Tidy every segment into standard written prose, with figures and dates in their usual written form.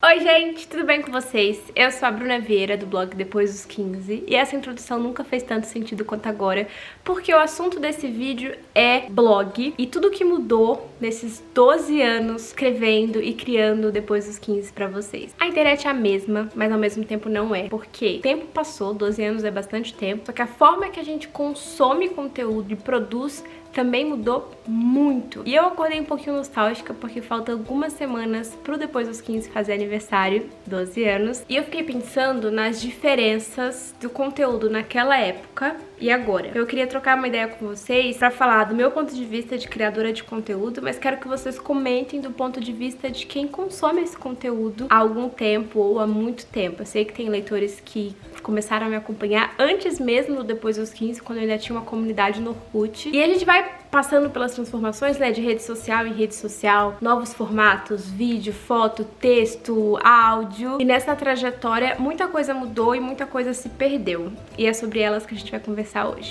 Oi gente, tudo bem com vocês? Eu sou a Bruna Vieira do blog Depois dos 15 e essa introdução nunca fez tanto sentido quanto agora porque o assunto desse vídeo é blog e tudo que mudou nesses 12 anos escrevendo e criando Depois dos 15 pra vocês. A internet é a mesma, mas ao mesmo tempo não é, porque o tempo passou, 12 anos é bastante tempo, só que a forma que a gente consome conteúdo e produz também mudou muito. E eu acordei um pouquinho nostálgica porque faltam algumas semanas pro Depois dos 15 fazer aniversário, 12 anos. E eu fiquei pensando nas diferenças do conteúdo naquela época e agora. Eu queria trocar uma ideia com vocês pra falar do meu ponto de vista de criadora de conteúdo, mas quero que vocês comentem do ponto de vista de quem consome esse conteúdo há algum tempo ou há muito tempo. Eu sei que tem leitores que começaram a me acompanhar antes mesmo do Depois dos 15, quando eu ainda tinha uma comunidade no Orkut. E a gente vai passando pelas transformações, né, de rede social em rede social, novos formatos, vídeo, foto, texto, áudio. E nessa trajetória, muita coisa mudou e muita coisa se perdeu. E é sobre elas que a gente vai conversar hoje.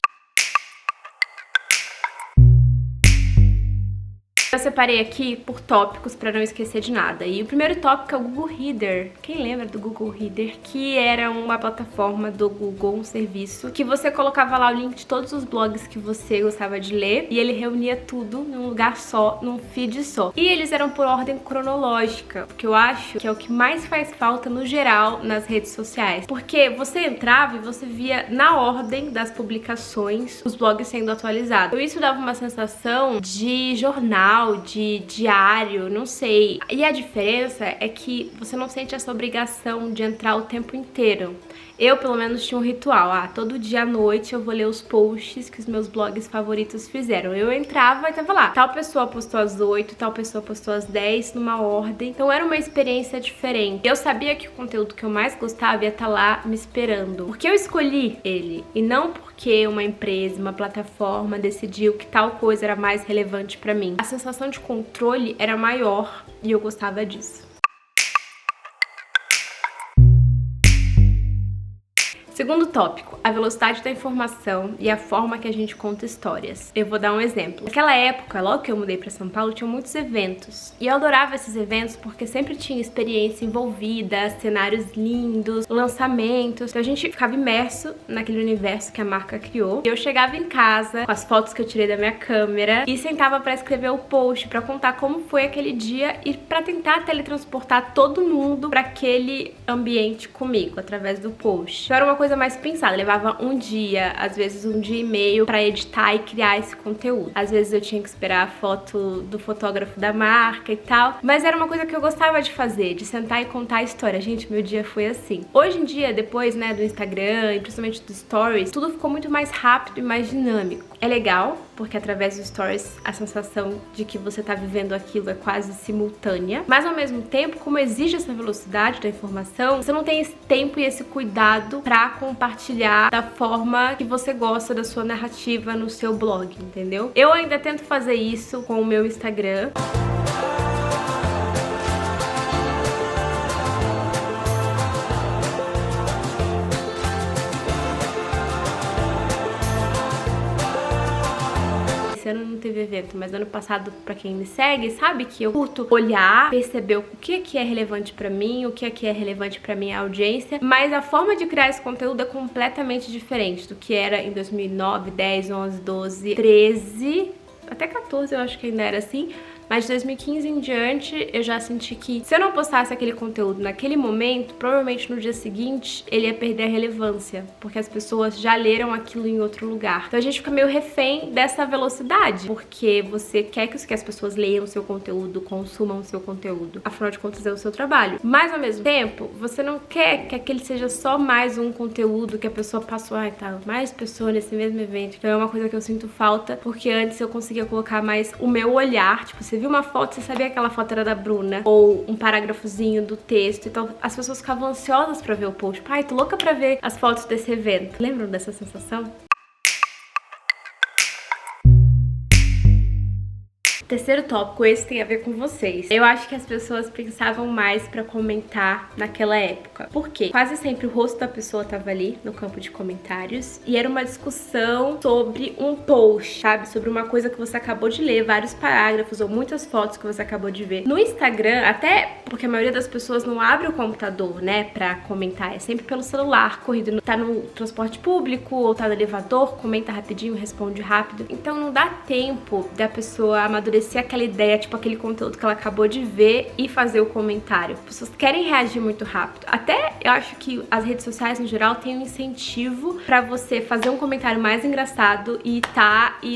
Eu separei aqui por tópicos para não esquecer de nada. E o primeiro tópico é o Google Reader. Quem lembra do Google Reader? Que era uma plataforma do Google, um serviço, que você colocava lá o link de todos os blogs que você gostava de ler e ele reunia tudo num lugar só, num feed só. E eles eram por ordem cronológica, porque eu acho que é o que mais faz falta no geral nas redes sociais. Porque você entrava e você via na ordem das publicações os blogs sendo atualizados. Então isso dava uma sensação de jornal, de diário, não sei. E a diferença é que você não sente essa obrigação de entrar o tempo inteiro. Eu, pelo menos, tinha um ritual. Todo dia à noite eu vou ler os posts que os meus blogs favoritos fizeram. Eu entrava e tava lá. Tal pessoa postou às 8, tal pessoa postou às 10, numa ordem. Então era uma experiência diferente. Eu sabia que o conteúdo que eu mais gostava ia estar lá me esperando. Porque eu escolhi ele. E não porque uma empresa, uma plataforma decidiu que tal coisa era mais relevante pra mim. A sensação de controle era maior e eu gostava disso. Segundo tópico, a velocidade da informação e a forma que a gente conta histórias. Eu vou dar um exemplo. Naquela época, logo que eu mudei pra São Paulo, tinha muitos eventos. E eu adorava esses eventos porque sempre tinha experiência envolvida, cenários lindos, lançamentos. Então a gente ficava imerso naquele universo que a marca criou. E eu chegava em casa com as fotos que eu tirei da minha câmera e sentava pra escrever o post, pra contar como foi aquele dia e pra tentar teletransportar todo mundo pra aquele ambiente comigo, através do post. Então era uma coisa mais pensada, levava um dia, às vezes um dia e meio pra editar e criar esse conteúdo. Às vezes eu tinha que esperar a foto do fotógrafo da marca e tal, mas era uma coisa que eu gostava de fazer, de sentar e contar a história. Gente, meu dia foi assim. Hoje em dia, depois, né, do Instagram e principalmente dos Stories, tudo ficou muito mais rápido e mais dinâmico. É legal, porque através dos Stories a sensação de que você tá vivendo aquilo é quase simultânea, mas ao mesmo tempo, como exige essa velocidade da informação, você não tem esse tempo e esse cuidado pra compartilhar da forma que você gosta da sua narrativa no seu blog, entendeu? Eu ainda tento fazer isso com o meu Instagram. Esse ano não teve evento, mas ano passado, pra quem me segue, sabe que eu curto olhar, perceber o que aqui é relevante pra mim, o que aqui é relevante pra minha audiência, mas a forma de criar esse conteúdo é completamente diferente do que era em 2009, 10, 11, 12, 13, até 14 eu acho que ainda era assim. Mas de 2015 em diante, eu já senti que se eu não postasse aquele conteúdo naquele momento, provavelmente no dia seguinte ele ia perder a relevância, porque as pessoas já leram aquilo em outro lugar. Então a gente fica meio refém dessa velocidade, porque você quer que as pessoas leiam o seu conteúdo, consumam o seu conteúdo. Afinal de contas, é o seu trabalho. Mas ao mesmo tempo, você não quer que aquele seja só mais um conteúdo que a pessoa passou, tá, mais pessoa nesse mesmo evento. Então é uma coisa que eu sinto falta, porque antes eu conseguia colocar mais o meu olhar, tipo, você viu uma foto, você sabia que aquela foto era da Bruna, ou um parágrafozinho do texto, então as pessoas ficavam ansiosas pra ver o post. Pai, tô louca pra ver as fotos desse evento. Lembram dessa sensação? Terceiro tópico, esse tem a ver com vocês. Eu acho que as pessoas pensavam mais pra comentar naquela época. Por quê? Quase sempre o rosto da pessoa tava ali no campo de comentários e era uma discussão sobre um post, sabe? Sobre uma coisa que você acabou de ler, vários parágrafos ou muitas fotos que você acabou de ver. No Instagram, até porque a maioria das pessoas não abre o computador, né, pra comentar, é sempre pelo celular, corrido, tá no transporte público ou tá no elevador, comenta rapidinho, responde rápido. Então não dá tempo da pessoa amadurecer aquela ideia, tipo aquele conteúdo que ela acabou de ver e fazer o comentário. As pessoas querem reagir muito rápido. Até eu acho que as redes sociais no geral têm um incentivo pra você fazer um comentário mais engraçado e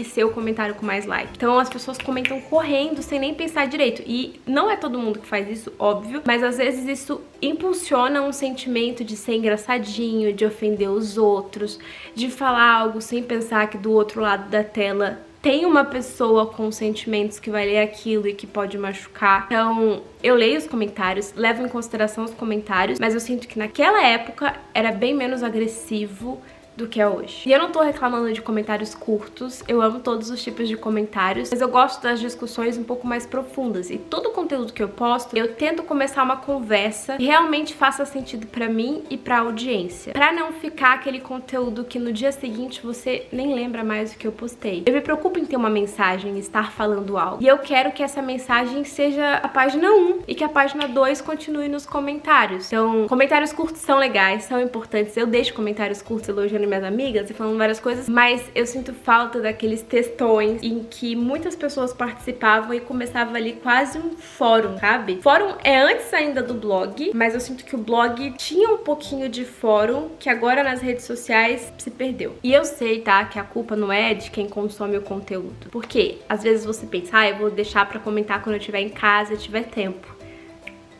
ser o comentário com mais like. Então as pessoas comentam correndo sem nem pensar direito. E não é todo mundo que faz isso, óbvio, mas às vezes isso impulsiona um sentimento de ser engraçadinho, de ofender os outros, de falar algo sem pensar que do outro lado da tela tem uma pessoa com sentimentos que vai ler aquilo e que pode machucar. Então, eu leio os comentários, levo em consideração os comentários, mas eu sinto que naquela época era bem menos agressivo do que é hoje. E eu não tô reclamando de comentários curtos, eu amo todos os tipos de comentários, mas eu gosto das discussões um pouco mais profundas. E todo o conteúdo que eu posto, eu tento começar uma conversa que realmente faça sentido pra mim e pra audiência, pra não ficar aquele conteúdo que no dia seguinte você nem lembra mais do que eu postei. Eu me preocupo em ter uma mensagem, estar falando algo, e eu quero que essa mensagem seja a página 1 e que a página 2 continue nos comentários. Então, comentários curtos são legais, são importantes. Eu deixo comentários curtos elogiando minhas amigas e falando várias coisas, mas eu sinto falta daqueles textões em que muitas pessoas participavam e começava ali quase um fórum, sabe? Fórum é antes ainda do blog, mas eu sinto que o blog tinha um pouquinho de fórum que agora nas redes sociais se perdeu. E eu sei, tá, que a culpa não é de quem consome o conteúdo. Porque às vezes você pensa, eu vou deixar pra comentar quando eu estiver em casa e tiver tempo.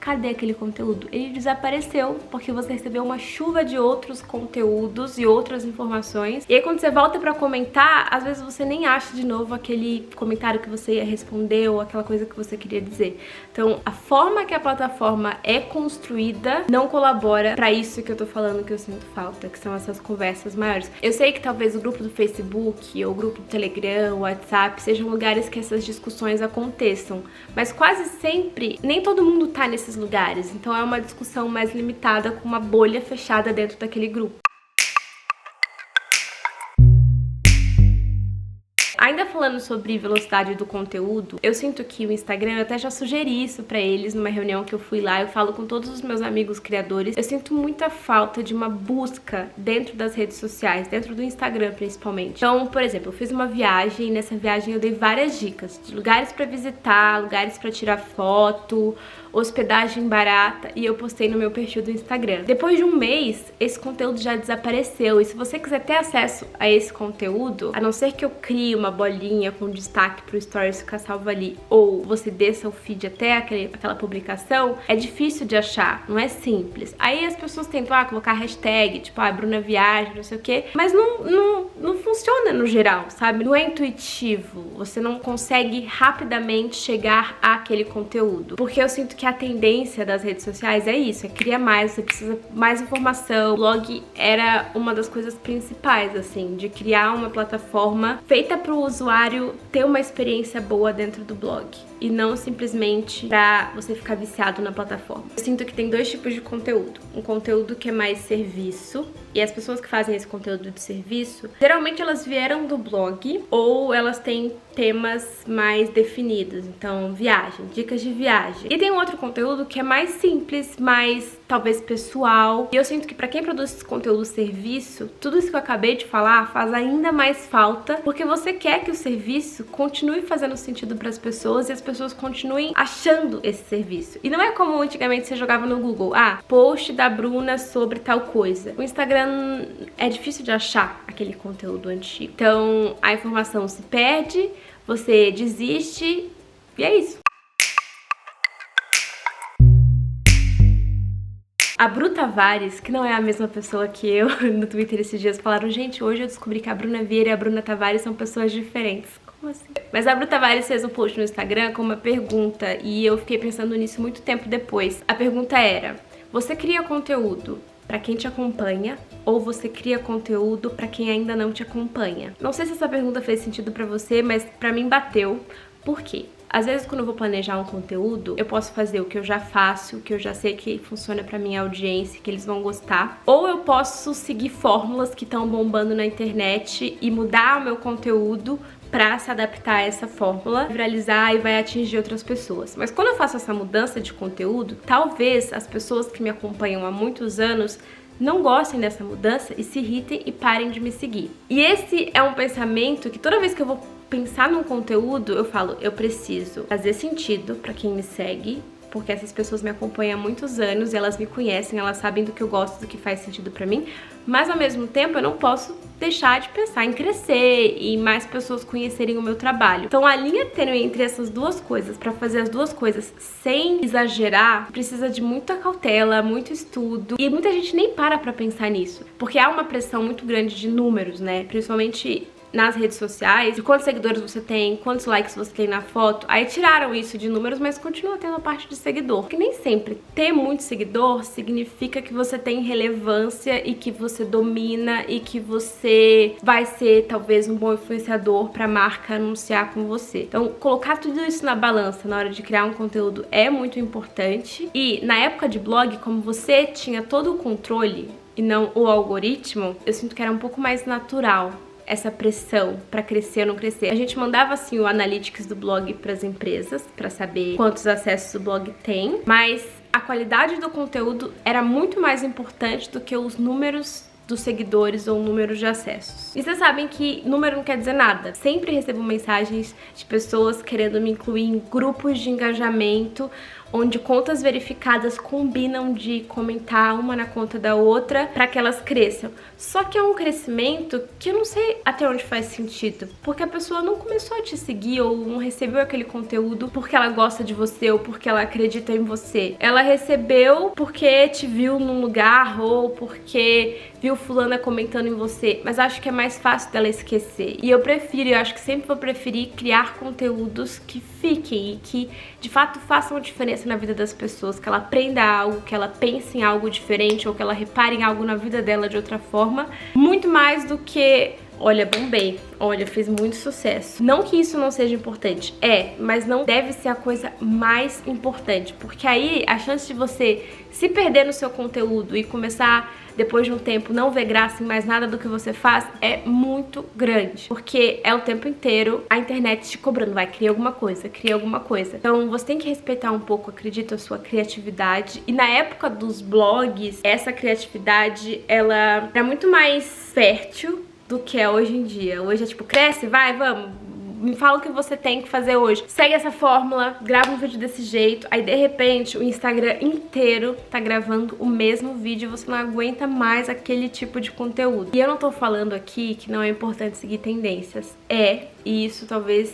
Cadê aquele conteúdo? Ele desapareceu porque você recebeu uma chuva de outros conteúdos e outras informações. E aí quando você volta pra comentar, às vezes você nem acha de novo aquele comentário que você ia responder ou aquela coisa que você queria dizer. Então, a forma que a plataforma é construída não colabora pra isso que eu tô falando que eu sinto falta, que são essas conversas maiores. Eu sei que talvez o grupo do Facebook ou o grupo do Telegram, o WhatsApp, sejam lugares que essas discussões aconteçam, mas quase sempre nem todo mundo tá nesses lugares, então é uma discussão mais limitada com uma bolha fechada dentro daquele grupo. Ainda falando sobre velocidade do conteúdo, eu sinto que o Instagram, eu até já sugeri isso pra eles numa reunião que eu fui lá, eu falo com todos os meus amigos criadores, eu sinto muita falta de uma busca dentro das redes sociais, dentro do Instagram principalmente. Então, por exemplo, eu fiz uma viagem e nessa viagem eu dei várias dicas de lugares pra visitar, lugares pra tirar foto, hospedagem barata, e eu postei no meu perfil do Instagram. Depois de um mês, esse conteúdo já desapareceu, e se você quiser ter acesso a esse conteúdo, a não ser que eu crie uma bolinha com destaque pro stories ficar salvo ali, ou você desça o feed até aquela publicação, é difícil de achar, não é simples. Aí as pessoas tentam colocar hashtag, tipo, Bruna Viagem, não sei o quê, mas não funciona no geral, sabe? Não é intuitivo, você não consegue rapidamente chegar àquele conteúdo, porque eu sinto que a tendência das redes sociais é isso, é criar mais, você precisa mais informação. O blog era uma das coisas principais, assim, de criar uma plataforma feita para o usuário ter uma experiência boa dentro do blog e não simplesmente pra você ficar viciado na plataforma. Eu sinto que tem dois tipos de conteúdo. Um conteúdo que é mais serviço, e as pessoas que fazem esse conteúdo de serviço, geralmente elas vieram do blog ou elas têm temas mais definidos, então viagem, dicas de viagem. E tem um outro conteúdo que é mais simples, mais talvez pessoal. E eu sinto que pra quem produz esse conteúdo serviço, tudo isso que eu acabei de falar faz ainda mais falta, porque você quer que o serviço continue fazendo sentido pras pessoas e as pessoas continuem achando esse serviço. E não é como antigamente você jogava no Google, post da Bruna sobre tal coisa. O Instagram é difícil de achar aquele conteúdo antigo. Então a informação se perde, você desiste e é isso. A Bru Tavares, que não é a mesma pessoa que eu, no Twitter esses dias falaram, gente, hoje eu descobri que a Bruna Vieira e a Bruna Tavares são pessoas diferentes. Como assim? Mas a Bru Tavares fez um post no Instagram com uma pergunta e eu fiquei pensando nisso muito tempo depois. A pergunta era, você cria conteúdo pra quem te acompanha ou você cria conteúdo pra quem ainda não te acompanha? Não sei se essa pergunta fez sentido pra você, mas pra mim bateu. Por quê? Às vezes, quando eu vou planejar um conteúdo, eu posso fazer o que eu já faço, o que eu já sei que funciona pra minha audiência, que eles vão gostar. Ou eu posso seguir fórmulas que estão bombando na internet e mudar o meu conteúdo pra se adaptar a essa fórmula, viralizar e vai atingir outras pessoas. Mas quando eu faço essa mudança de conteúdo, talvez as pessoas que me acompanham há muitos anos não gostem dessa mudança e se irritem e parem de me seguir. E esse é um pensamento que toda vez que eu vou pensar num conteúdo, eu falo, eu preciso fazer sentido pra quem me segue, porque essas pessoas me acompanham há muitos anos e elas me conhecem, elas sabem do que eu gosto, do que faz sentido pra mim, mas ao mesmo tempo eu não posso deixar de pensar em crescer e mais pessoas conhecerem o meu trabalho. Então a linha tênue entre essas duas coisas, pra fazer as duas coisas sem exagerar, precisa de muita cautela, muito estudo, e muita gente nem para pra pensar nisso, porque há uma pressão muito grande de números, né, principalmente nas redes sociais, de quantos seguidores você tem, quantos likes você tem na foto. Aí tiraram isso de números, mas continua tendo a parte de seguidor. Porque nem sempre ter muito seguidor significa que você tem relevância e que você domina e que você vai ser talvez um bom influenciador pra marca anunciar com você. Então, colocar tudo isso na balança na hora de criar um conteúdo é muito importante. E na época de blog, como você tinha todo o controle e não o algoritmo, eu sinto que era um pouco mais natural essa pressão pra crescer ou não crescer. A gente mandava assim o analytics do blog pras empresas pra saber quantos acessos o blog tem, mas a qualidade do conteúdo era muito mais importante do que os números dos seguidores ou números de acessos. E vocês sabem que número não quer dizer nada. Sempre recebo mensagens de pessoas querendo me incluir em grupos de engajamento onde contas verificadas combinam de comentar uma na conta da outra para que elas cresçam. Só que é um crescimento que eu não sei até onde faz sentido, porque a pessoa não começou a te seguir ou não recebeu aquele conteúdo porque ela gosta de você ou porque ela acredita em você. Ela recebeu porque te viu num lugar ou porque viu fulana comentando em você, mas acho que é mais fácil dela esquecer. E eu acho que sempre vou preferir criar conteúdos que fiquem e que de fato façam diferença na vida das pessoas, que ela aprenda algo, que ela pense em algo diferente ou que ela repare em algo na vida dela de outra forma, muito mais do que olha, bombei, olha, fez muito sucesso. Não que isso não seja importante, mas não deve ser a coisa mais importante, porque aí a chance de você se perder no seu conteúdo e começar depois de um tempo não ver graça em mais nada do que você faz é muito grande, porque é o tempo inteiro a internet te cobrando, vai, cria alguma coisa. Então você tem que respeitar um pouco, acredito, a sua criatividade. E na época dos blogs, essa criatividade, ela era muito mais fértil do que é hoje em dia. Hoje é tipo, cresce, vai, vamos, me fala o que você tem que fazer hoje. Segue essa fórmula, grava um vídeo desse jeito, aí de repente o Instagram inteiro tá gravando o mesmo vídeo e você não aguenta mais aquele tipo de conteúdo. E eu não tô falando aqui que não é importante seguir tendências. E isso talvez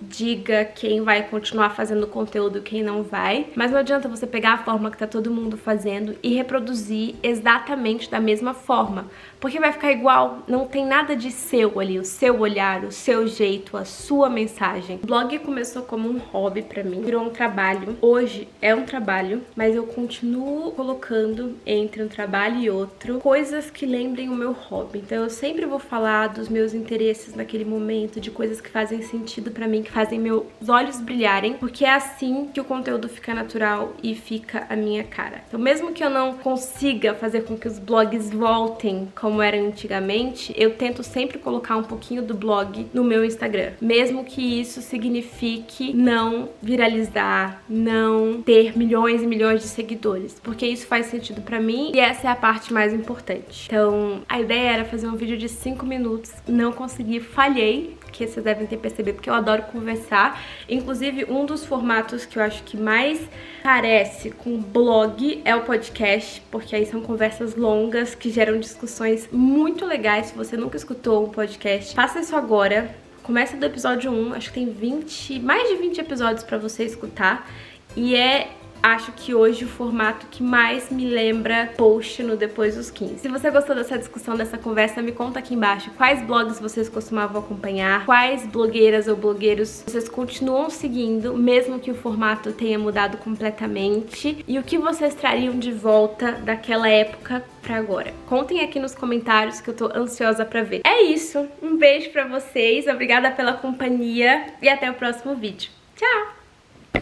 diga quem vai continuar fazendo conteúdo e quem não vai, mas não adianta você pegar a forma que tá todo mundo fazendo e reproduzir exatamente da mesma forma, porque vai ficar igual, não tem nada de seu ali, o seu olhar, o seu jeito, a sua mensagem. O blog começou como um hobby pra mim, virou um trabalho. Hoje é um trabalho, mas eu continuo colocando entre um trabalho e outro coisas que lembrem o meu hobby. Então eu sempre vou falar dos meus interesses naquele momento, de coisas que fazem sentido pra mim, que fazem meus olhos brilharem, porque é assim que o conteúdo fica natural e fica a minha cara. Então mesmo que eu não consiga fazer com que os blogs voltem como era antigamente, eu tento sempre colocar um pouquinho do blog no meu Instagram, mesmo que isso signifique não viralizar, não ter milhões e milhões de seguidores, porque isso faz sentido pra mim e essa é a parte mais importante. Então a ideia era fazer um vídeo de 5 minutos, não consegui, falhei, que vocês devem ter percebido, porque eu adoro conversar. Inclusive, um dos formatos que eu acho que mais parece com blog é o podcast, porque aí são conversas longas que geram discussões muito legais. Se você nunca escutou um podcast, faça isso agora. Começa do episódio 1, acho que tem mais de 20 episódios pra você escutar. E acho que hoje o formato que mais me lembra post no Depois dos 15. Se você gostou dessa discussão, dessa conversa, me conta aqui embaixo quais blogs vocês costumavam acompanhar, quais blogueiras ou blogueiros vocês continuam seguindo, mesmo que o formato tenha mudado completamente, e o que vocês trariam de volta daquela época pra agora. Contem aqui nos comentários que eu tô ansiosa pra ver. É isso, um beijo pra vocês, obrigada pela companhia e até o próximo vídeo. Tchau!